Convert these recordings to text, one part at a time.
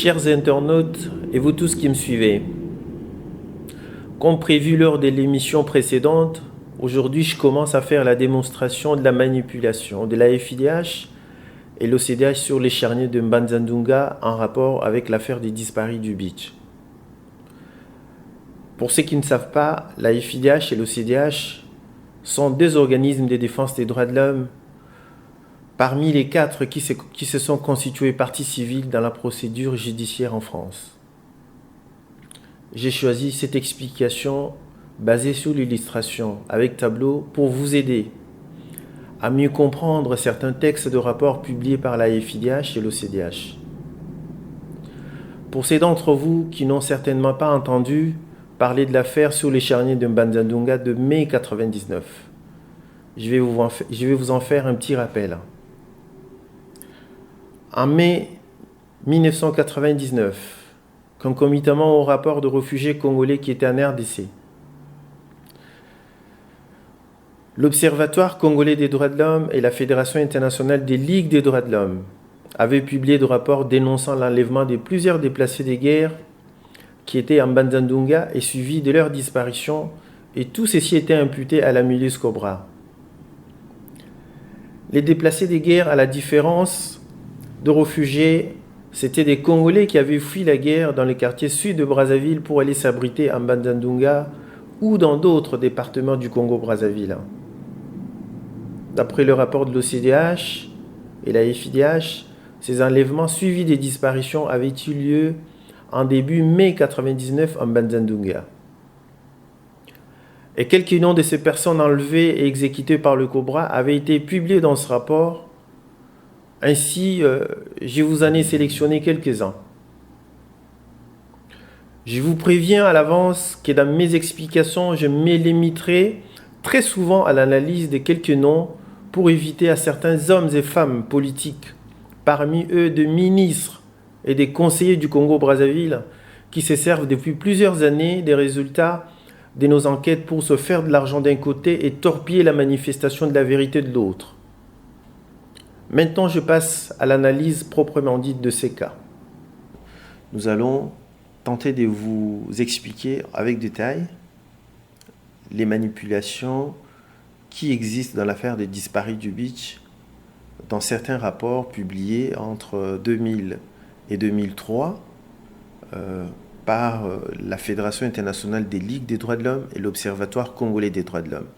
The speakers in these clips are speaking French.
Chers internautes et vous tous qui me suivez, comme prévu lors de l'émission précédente, aujourd'hui je commence à faire la démonstration de la manipulation de la FIDH et l'OCDH sur les charniers de Mbanza-Ndunga en rapport avec l'affaire des disparus du beach. Pour ceux qui ne savent pas, la FIDH et l'OCDH sont deux organismes de défense des droits de l'homme parmi les 4 qui se sont constitués partie civile dans la procédure judiciaire en France. J'ai choisi cette explication basée sur l'illustration avec tableau pour vous aider à mieux comprendre certains textes de rapports publiés par la FIDH et l'OCDH. Pour ceux d'entre vous qui n'ont certainement pas entendu parler de l'affaire sur les charniers de Mbanza-Ndunga de mai 1999, je vais vous en faire un petit rappel. En mai 1999, concomitamment au rapport de réfugiés congolais qui étaient en RDC, l'Observatoire congolais des droits de l'homme et la Fédération internationale des ligues des droits de l'homme avaient publié des rapports dénonçant l'enlèvement de plusieurs déplacés de guerre qui étaient en Mbanza-Ndunga et suivi de leur disparition, et tout ceci était imputé à la milice Cobra. Les déplacés de guerre, à la différence de réfugiés, c'était des Congolais qui avaient fui la guerre dans le quartier sud de Brazzaville pour aller s'abriter en Mbanza-Ndunga ou dans d'autres départements du Congo-Brazzaville. D'après le rapport de l'OCDH et la FIDH, ces enlèvements suivis des disparitions avaient eu lieu en début mai 1999 en Mbanza-Ndunga. Et quelques noms de ces personnes enlevées et exécutées par le Cobra avaient été publiés dans ce rapport. Ainsi, je vous en ai sélectionné quelques-uns. Je vous préviens à l'avance que dans mes explications, je me limiterai très souvent à l'analyse de quelques noms pour éviter à certains hommes et femmes politiques, parmi eux des ministres et des conseillers du Congo-Brazzaville, qui se servent depuis plusieurs années des résultats de nos enquêtes pour se faire de l'argent d'un côté et torpiller la manifestation de la vérité de l'autre. Maintenant, je passe à l'analyse proprement dite de ces cas. Nous allons tenter de vous expliquer avec détail les manipulations qui existent dans l'affaire des disparus du beach dans certains rapports publiés entre 2000 et 2003 par la Fédération internationale des ligues des droits de l'homme et l'Observatoire congolais des droits de l'homme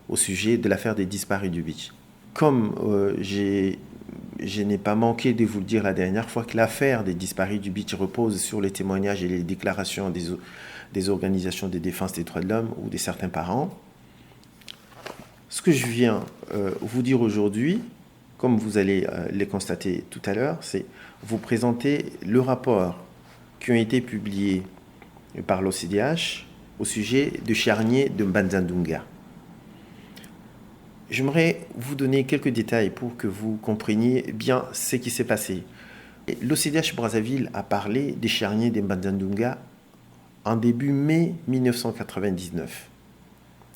au sujet de l'affaire des disparus du beach. Comme je n'ai pas manqué de vous le dire la dernière fois que l'affaire des disparus du beach repose sur les témoignages et les déclarations des organisations de défense des droits de l'homme ou de certains parents, ce que je viens vous dire aujourd'hui, comme vous allez les constater tout à l'heure, c'est vous présenter le rapport qui ont été publiés par l'OCDH au sujet de charniers de Mbanza-Ndunga. J'aimerais vous donner quelques détails pour que vous compreniez bien ce qui s'est passé. L'OCDH Brazzaville a parlé des charniers de Mbanza-Ndunga en début mai 1999.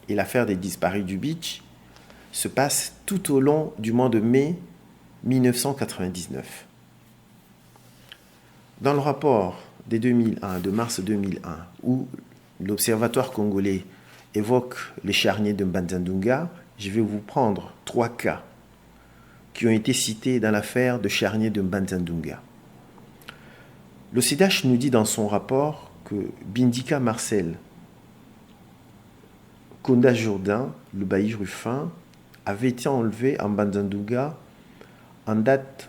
Et l'affaire des disparus du beach se passe tout au long du mois de mai 1999. Dans le rapport de mars 2001, où l'Observatoire congolais évoque les charniers de Mbanza-Ndunga, je vais vous prendre 3 cas qui ont été cités dans l'affaire de charniers de Mbanza-Ndunga. L'OCDH nous dit dans son rapport que Bindika Marcel, Konda Jourdain, le bailli Ruffin, avait été enlevé en Mbanza-Ndunga en date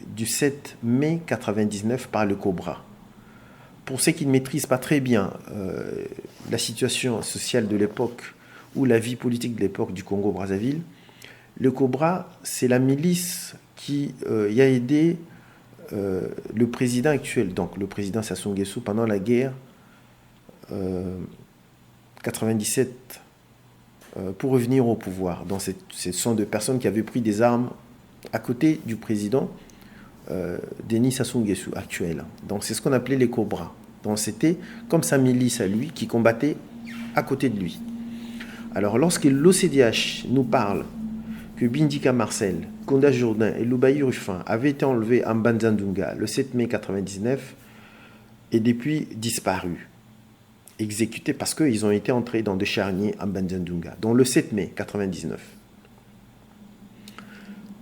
du 7 mai 1999 par le Cobra. Pour ceux qui ne maîtrisent pas très bien la situation sociale de l'époque ou la vie politique de l'époque du Congo-Brazzaville, le Cobra, c'est la milice qui y a aidé le président actuel, donc le président Sassou Nguesso, pendant la guerre 97 pour revenir au pouvoir. Donc, ce sont des personnes qui avaient pris des armes à côté du président Denis Sassou Nguesso actuel. Donc, c'est ce qu'on appelait les Cobras. Donc, c'était comme sa milice à lui qui combattait à côté de lui. Alors, lorsque l'OCDH nous parle que Bindika Marcel, Konda Jourdain et Loubaï Ruffin avaient été enlevés en Banzandunga le 7 mai 1999 et depuis disparus, exécutés parce qu'ils ont été entrés dans des charniers en Banzandunga, dont le 7 mai 1999.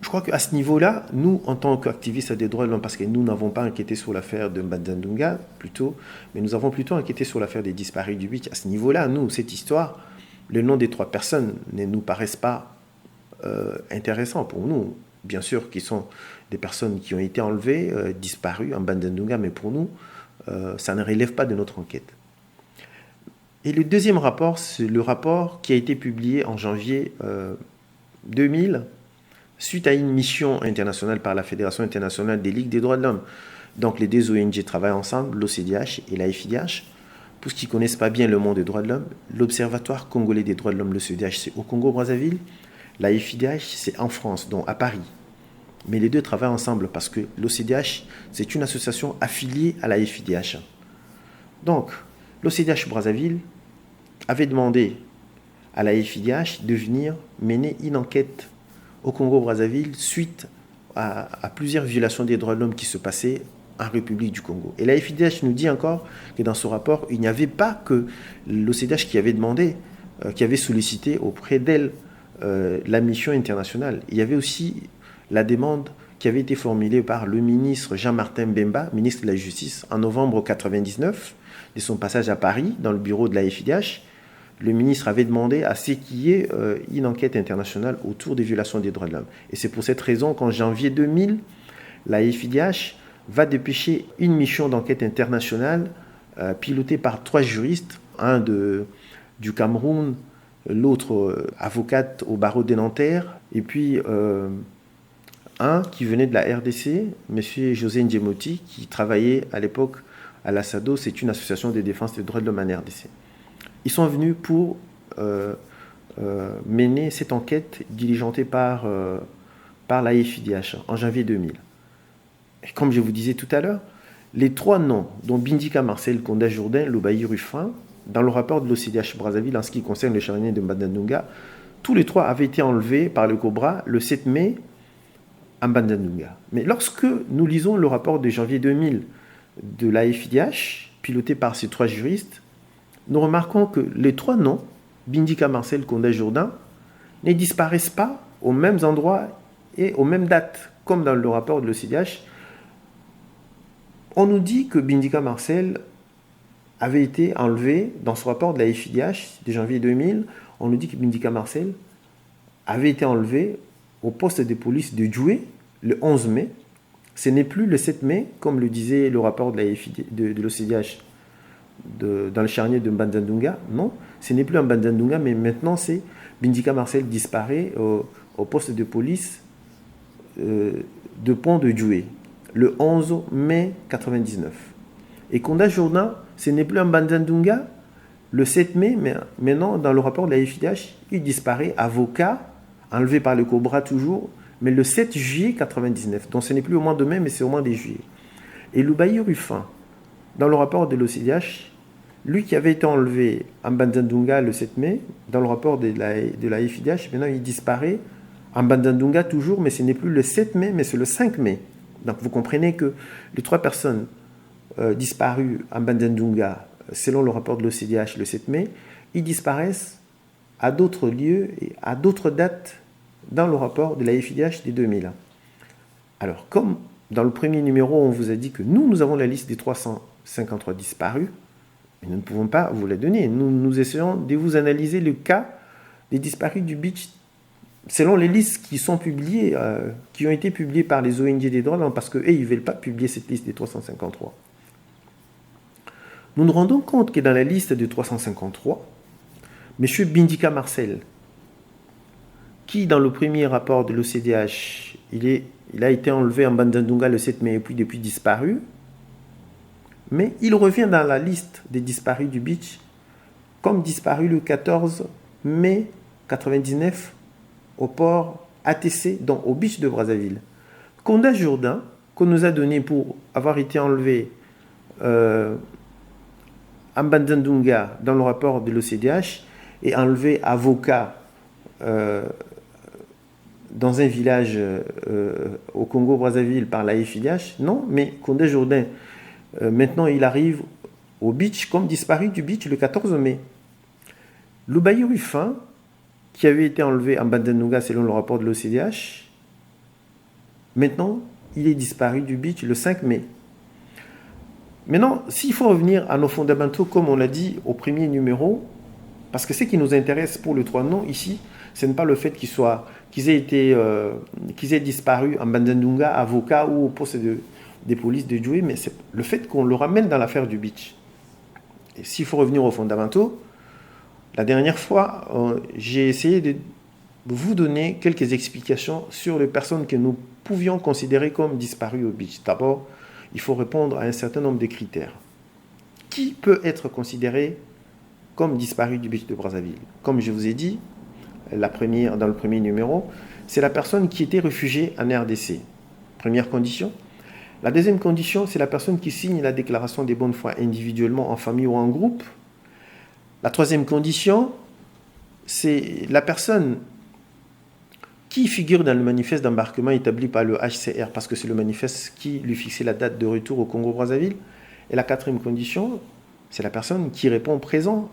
Je crois qu'à ce niveau-là, nous, en tant qu'activistes des droits de l'homme, parce que nous n'avons pas enquêté sur l'affaire de Banzandunga, plutôt, mais nous avons plutôt enquêté sur l'affaire des disparus du beach. À ce niveau-là, nous, cette histoire, le nom des 3 personnes ne nous paraissent pas intéressants pour nous. Bien sûr, qui sont des personnes qui ont été enlevées, disparues en Banzandunga, mais pour nous, ça ne relève pas de notre enquête. Et le deuxième rapport, c'est le rapport qui a été publié en janvier 2000, suite à une mission internationale par la Fédération internationale des ligues des droits de l'homme. Donc les 2 ONG travaillent ensemble, l'OCDH et la FIDH. Pour ceux qui ne connaissent pas bien le monde des droits de l'homme, l'Observatoire congolais des droits de l'homme, l'OCDH, c'est au Congo-Brazzaville. La FIDH, c'est en France, donc à Paris. Mais les 2 travaillent ensemble parce que l'OCDH, c'est une association affiliée à la FIDH. Donc, l'OCDH Brazzaville avait demandé à la FIDH de venir mener une enquête au Congo-Brazzaville suite à plusieurs violations des droits de l'homme qui se passaient en République du Congo. Et la FIDH nous dit encore que dans ce rapport, il n'y avait pas que l'OCDH qui avait demandé, qui avait sollicité auprès d'elle la mission internationale. Il y avait aussi la demande qui avait été formulée par le ministre Jean-Martin Bemba, ministre de la Justice, en novembre 1999, de son passage à Paris, dans le bureau de la FIDH. Le ministre avait demandé à ce qu'il y ait une enquête internationale autour des violations des droits de l'homme. Et c'est pour cette raison qu'en janvier 2000, la FIDH va dépêcher une mission d'enquête internationale pilotée par 3 juristes, un du Cameroun, l'autre avocate au barreau des Nanterre, et puis un qui venait de la RDC, M. José Ndjemoti, qui travaillait à l'époque à l'ASADO, c'est une association de défense des droits de l'homme en RDC. Ils sont venus pour mener cette enquête diligentée par la FIDH en janvier 2000. Et comme je vous disais tout à l'heure, les 3 noms, dont Bindika Marcel, Konda Jourdain, Loubaï Ruffin, dans le rapport de l'OCDH Brazzaville en ce qui concerne le charnier de Banzandunga, tous les 3 avaient été enlevés par le Cobra le 7 mai en Banzandunga. Mais lorsque nous lisons le rapport de janvier 2000 de la FIDH, piloté par ces 3 juristes, nous remarquons que les 3 noms, Bindika Marcel, Konda Jourdain, ne disparaissent pas aux mêmes endroits et aux mêmes dates, comme dans le rapport de l'OCDH. On nous dit que Bindika Marcel avait été enlevé dans ce rapport de la FIDH de janvier 2000. On nous dit que Bindika Marcel avait été enlevé au poste de police de Djoué le 11 mai. Ce n'est plus le 7 mai, comme le disait le rapport de l'OCDH dans le charnier de Banzandunga. Non, ce n'est plus en Banzandunga, mais maintenant c'est Bindika Marcel disparaît au poste de police de Pont de Djoué le 11 mai 1999. Et Konda Jourdain, ce n'est plus en Banzandunga le 7 mai, mais maintenant dans le rapport de la FIDH, il disparaît avocat, enlevé par le Cobra toujours, mais le 7 juillet 1999. Donc ce n'est plus au mois de mai, mais c'est au mois de juillet. Et Loubaï Ruffin, dans le rapport de l'OCDH, lui qui avait été enlevé en Banzandunga le 7 mai, dans le rapport de la FIDH, maintenant il disparaît en Banzandunga toujours, mais ce n'est plus le 7 mai, mais c'est le 5 mai. Donc vous comprenez que les 3 personnes disparues en Banzandunga, selon le rapport de l'OCDH le 7 mai, ils disparaissent à d'autres lieux et à d'autres dates dans le rapport de la FIDH des 2000. Alors, comme dans le premier numéro, on vous a dit que nous avons la liste des 353 disparus, mais nous ne pouvons pas vous la donner. Nous essayons de vous analyser le cas des disparus du beach selon les listes qui sont publiées, qui ont été publiées par les ONG des droits de l'homme, parce qu'eux, ils ne veulent pas publier cette liste des 353. Nous nous rendons compte que dans la liste des 353, M. Bindika Marcel, qui dans le premier rapport de l'OCDH, il a été enlevé en Banzandunga le 7 mai et puis depuis disparu, mais il revient dans la liste des disparus du beach comme disparu le 14 mai 1999 au port ATC, donc au beach de Brazzaville. Konda Jourdain, qu'on nous a donné pour avoir été enlevé en Banzandunga dans le rapport de l'OCDH et enlevé avocat dans un village au Congo-Brazzaville par la FIDH. Non, mais Condé Jourdain, maintenant il arrive au beach comme disparu du beach le 14 mai. Loubaï Ruffin, qui avait été enlevé en Bandunga selon le rapport de l'OCDH, maintenant il est disparu du beach le 5 mai. Maintenant, s'il faut revenir à nos fondamentaux, comme on l'a dit au premier numéro, parce que ce qui nous intéresse pour le 3 non ici, ce n'est pas le fait qu'ils aient disparu en Bandunga, avocat ou au poste des polices de Djoué, mais c'est le fait qu'on le ramène dans l'affaire du beach. Et s'il faut revenir aux fondamentaux, la dernière fois, j'ai essayé de vous donner quelques explications sur les personnes que nous pouvions considérer comme disparues au beach. D'abord, il faut répondre à un certain nombre de critères. Qui peut être considéré comme disparu du beach de Brazzaville? Comme je vous ai dit, dans le premier numéro, c'est la personne qui était réfugiée en RDC. Première condition. La deuxième condition, c'est la personne qui signe la déclaration des bonnes foi individuellement, en famille ou en groupe. La troisième condition, c'est la personne qui figure dans le manifeste d'embarquement établi par le HCR, parce que c'est le manifeste qui lui fixait la date de retour au Congo-Brazzaville. Et la quatrième condition, c'est la personne qui répond présent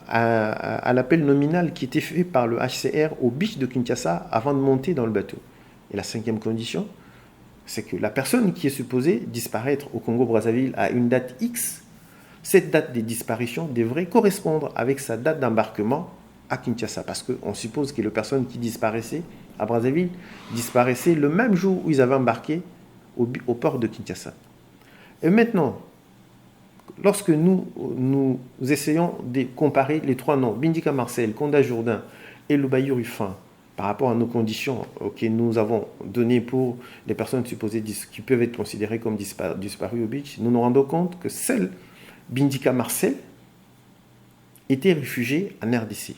à l'appel nominal qui était fait par le HCR au beach de Kinshasa avant de monter dans le bateau. Et la cinquième condition, c'est que la personne qui est supposée disparaître au Congo-Brazzaville à une date X, cette date de disparition devrait correspondre avec sa date d'embarquement à Kinshasa, parce qu'on suppose que les personnes qui disparaissaient à Brazzaville disparaissaient le même jour où ils avaient embarqué au port de Kinshasa. Et maintenant, lorsque nous essayons de comparer les trois noms, Bindika Marcel, Konda Jourdain et Loubaï Ruffin, par rapport à nos conditions que nous avons données pour les personnes supposées qui peuvent être considérées comme disparues au beach, nous nous rendons compte que seul Bindika Marcel était réfugié en RDC.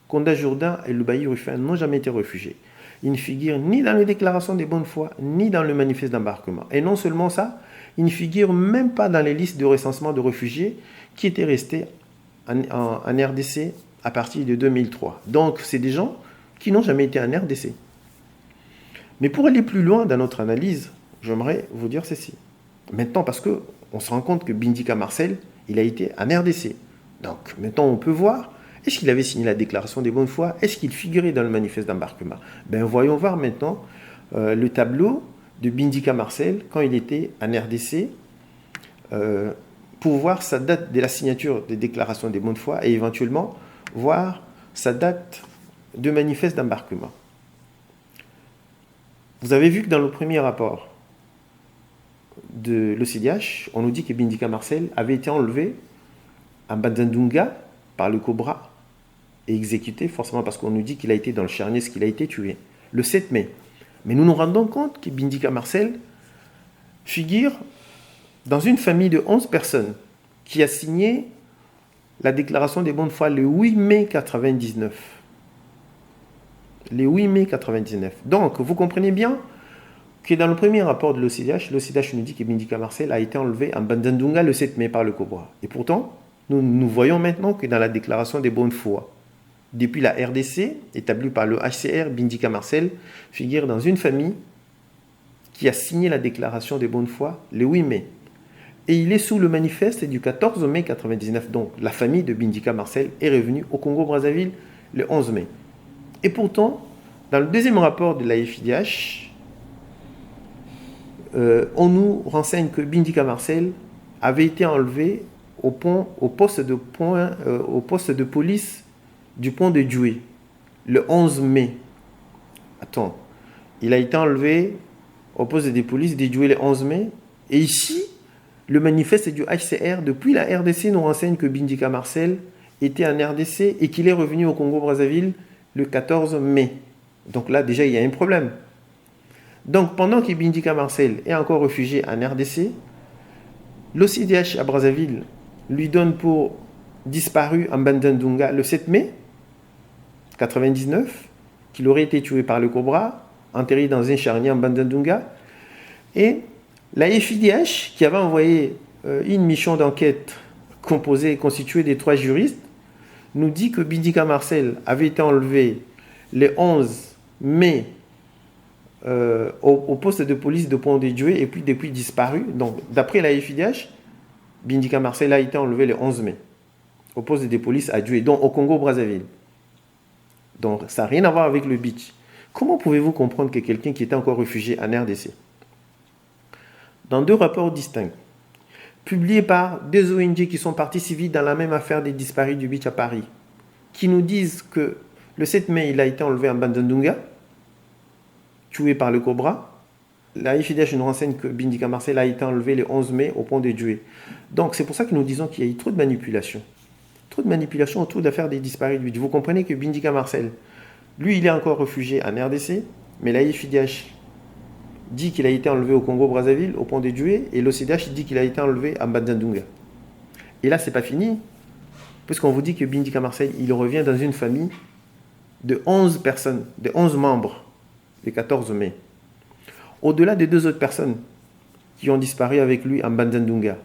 Konda Jourdain et Loubaï Ruffin n'ont jamais été réfugiés. Ils ne figurent ni dans les déclarations des bonnes foi, ni dans le manifeste d'embarquement. Et non seulement ça, ils ne figurent même pas dans les listes de recensement de réfugiés qui étaient restés en RDC à partir de 2003. Donc, c'est des gens qui n'ont jamais été en RDC. Mais pour aller plus loin dans notre analyse, j'aimerais vous dire ceci. Maintenant, parce qu'on se rend compte que Bindika Marcel, il a été en RDC. Donc, maintenant, on peut voir, est-ce qu'il avait signé la déclaration des bonnes foi? Est-ce qu'il figurait dans le manifeste d'embarquement? Voyons voir maintenant le tableau de Bindika Marcel quand il était en RDC pour voir sa date de la signature des déclarations des bonnes foi et éventuellement voir sa date de manifeste d'embarquement. Vous avez vu que dans le premier rapport de l'OCDH, on nous dit que Bindika Marcel avait été enlevé en Bandunga par le Cobra et exécuté, forcément parce qu'on nous dit qu'il a été dans le Charniès, qu'il a été tué, le 7 mai. Mais nous nous rendons compte que Bindika Marcel figure dans une famille de 11 personnes qui a signé la déclaration des bonnes foi le 8 mai 1999. Le 8 mai 1999. Donc, vous comprenez bien que dans le premier rapport de l'OCDH nous dit que Bindika Marcel a été enlevé en Bandunga le 7 mai par le Cobra. Et pourtant, nous voyons maintenant que dans la déclaration des bonnes foi, depuis la RDC, établie par le HCR, Bindika Marcel figure dans une famille qui a signé la déclaration des bonnes foi le 8 mai. Et il est sous le manifeste du 14 mai 1999. Donc, la famille de Bindika Marcel est revenue au Congo-Brazzaville le 11 mai. Et pourtant, dans le deuxième rapport de la FIDH, on nous renseigne que Bindika Marcel avait été enlevé au poste de police du pont de Djoué, le 11 mai. Attends, il a été enlevé au poste de police de Djoué le 11 mai. Et ici, le manifeste du HCR, depuis la RDC, nous renseigne que Bindika Marcel était en RDC et qu'il est revenu au Congo-Brazzaville le 14 mai. Donc là, déjà, il y a un problème. Donc, pendant que Bindika Marcel est encore réfugié en RDC, l'OCDH à Brazzaville lui donne pour disparu en Bandunga le 7 mai 1999, qu'il aurait été tué par le Cobra, enterré dans un charnier en Bandunga. Et la FIDH, qui avait envoyé une mission d'enquête constituée des 3 juristes, nous dit que Bindika Marcel avait été enlevé le 11 mai au poste de police de Pont-de-Dieu et puis depuis disparu. Donc, d'après la FIDH, Bindika Marcel a été enlevé le 11 mai au poste de police à Dieu, donc au Congo-Brazzaville. Donc, ça n'a rien à voir avec le beach. Comment pouvez-vous comprendre que quelqu'un qui était encore réfugié en RDC, dans 2 rapports distincts, publiés par des ONG qui sont parties civiles dans la même affaire des disparus du beach à Paris, qui nous disent que le 7 mai, il a été enlevé en Bandandunga, tué par le Cobra. La FIDH nous renseigne que Bindika Marcel a été enlevé le 11 mai au pont de Dieu. Donc, c'est pour ça que nous disons qu'il y a eu trop de manipulation. Trop de manipulation autour de l'affaire des disparus du beach. Vous comprenez que Bindika Marcel, lui, il est encore réfugié en RDC, mais la FIDH dit qu'il a été enlevé au Congo-Brazzaville, au pont de Dieu, et l'OCDH dit qu'il a été enlevé à Bandandunga. Et là, c'est pas fini, puisqu'on vous dit que Bindika Marcel, il revient dans une famille de 11 personnes, de 11 membres, le 14 mai. Au-delà des 2 autres personnes qui ont disparu avec lui en Bandandunga,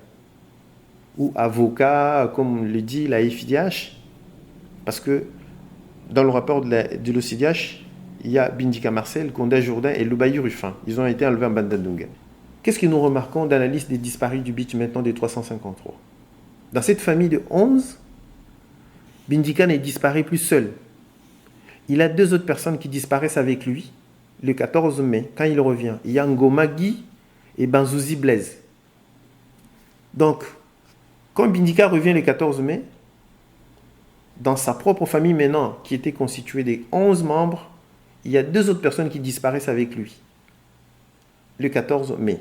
ou avocats, comme le dit la FIDH, parce que dans le rapport de l'OCDH, il y a Bindika Marcel, Konda Jourdain et Loubaï Ruffin. Ils ont été enlevés en Bandandunga. Qu'est-ce que nous remarquons dans la liste des disparus du beach maintenant des 353? Dans cette famille de 11, Bindika n'est disparu plus seul. Il a 2 autres personnes qui disparaissent avec lui le 14 mai, quand il revient. Il y a Ngomagi et Banzouzi Blaise. Donc, quand Bindika revient le 14 mai, dans sa propre famille maintenant, qui était constituée de 11 membres, il y a 2 autres personnes qui disparaissent avec lui le 14 mai.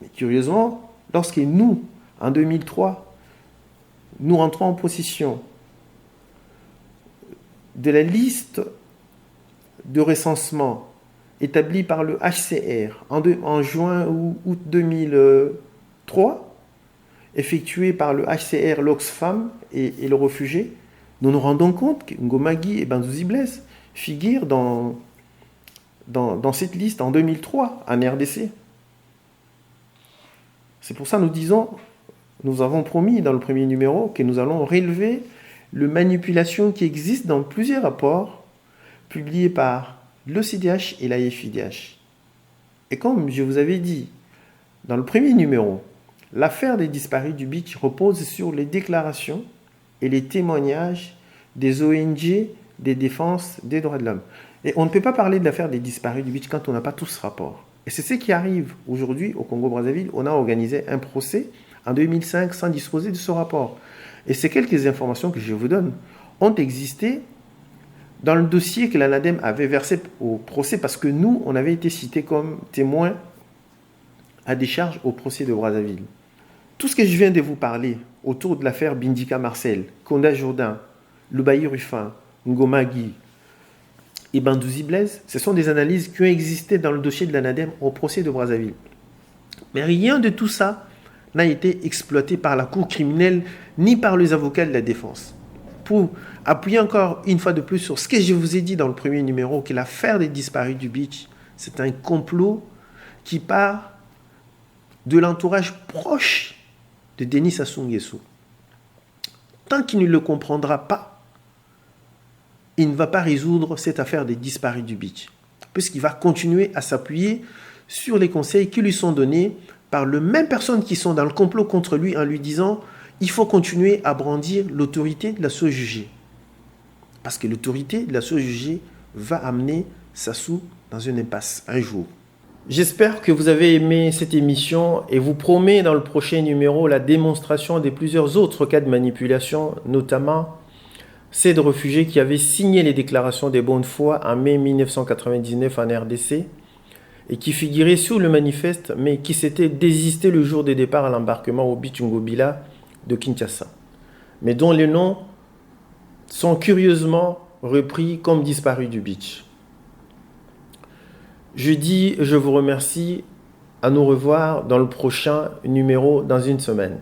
Mais curieusement, lorsque nous, en 2003, nous rentrons en possession de la liste de recensement établie par le HCR en juin ou août 2003, effectuée par le HCR, l'Oxfam et le réfugié, nous nous rendons compte que Ngomagi et Banzouzi Blaise figurent dans cette liste en 2003 en RDC. C'est pour ça que nous disons, nous avons promis dans le premier numéro que nous allons relever les manipulations qui existent dans plusieurs rapports publiés par l'OCDH et la FIDH. Et comme je vous avais dit dans le premier numéro, l'affaire des disparus du beach repose sur les déclarations et les témoignages des ONG des défenses des droits de l'homme. Et on ne peut pas parler de l'affaire des disparus du beach quand on n'a pas tout ce rapport. Et c'est ce qui arrive aujourd'hui au Congo-Brazzaville. On a organisé un procès en 2005 sans disposer de ce rapport. Et ces quelques informations que je vous donne ont existé dans le dossier que l'ANADEM avait versé au procès, parce que nous, on avait été cités comme témoins à décharge au procès de Brazzaville. Tout ce que je viens de vous parler autour de l'affaire Bindika Marcel, Konda Jourdain, Loubaï Ruffin, Ngomagi et Banzouzi Blaise, ce sont des analyses qui ont existé dans le dossier de l'ANADEM au procès de Brazzaville. Mais rien de tout ça n'a été exploité par la cour criminelle ni par les avocats de la défense. Pour appuyer encore une fois de plus sur ce que je vous ai dit dans le premier numéro, que l'affaire des disparus du beach, c'est un complot qui part de l'entourage proche de Denis Sassou Nguesso. Tant qu'il ne le comprendra pas, il ne va pas résoudre cette affaire des disparus du beach, puisqu'il va continuer à s'appuyer sur les conseils qui lui sont donnés par les mêmes personnes qui sont dans le complot contre lui, en lui disant il faut continuer à brandir l'autorité de la SOGG. Parce que l'autorité de la SOGG va amener Sassou dans une impasse un jour. J'espère que vous avez aimé cette émission et vous promets dans le prochain numéro la démonstration de plusieurs autres cas de manipulation, notamment ceux de réfugiés qui avaient signé les déclarations de bonne foi en mai 1999 en RDC et qui figuraient sur le manifeste, mais qui s'étaient désistés le jour des départs à l'embarquement au beach Ngobila de Kinshasa, mais dont les noms sont curieusement repris comme disparus du beach. Je vous remercie, à nous revoir dans le prochain numéro dans une semaine.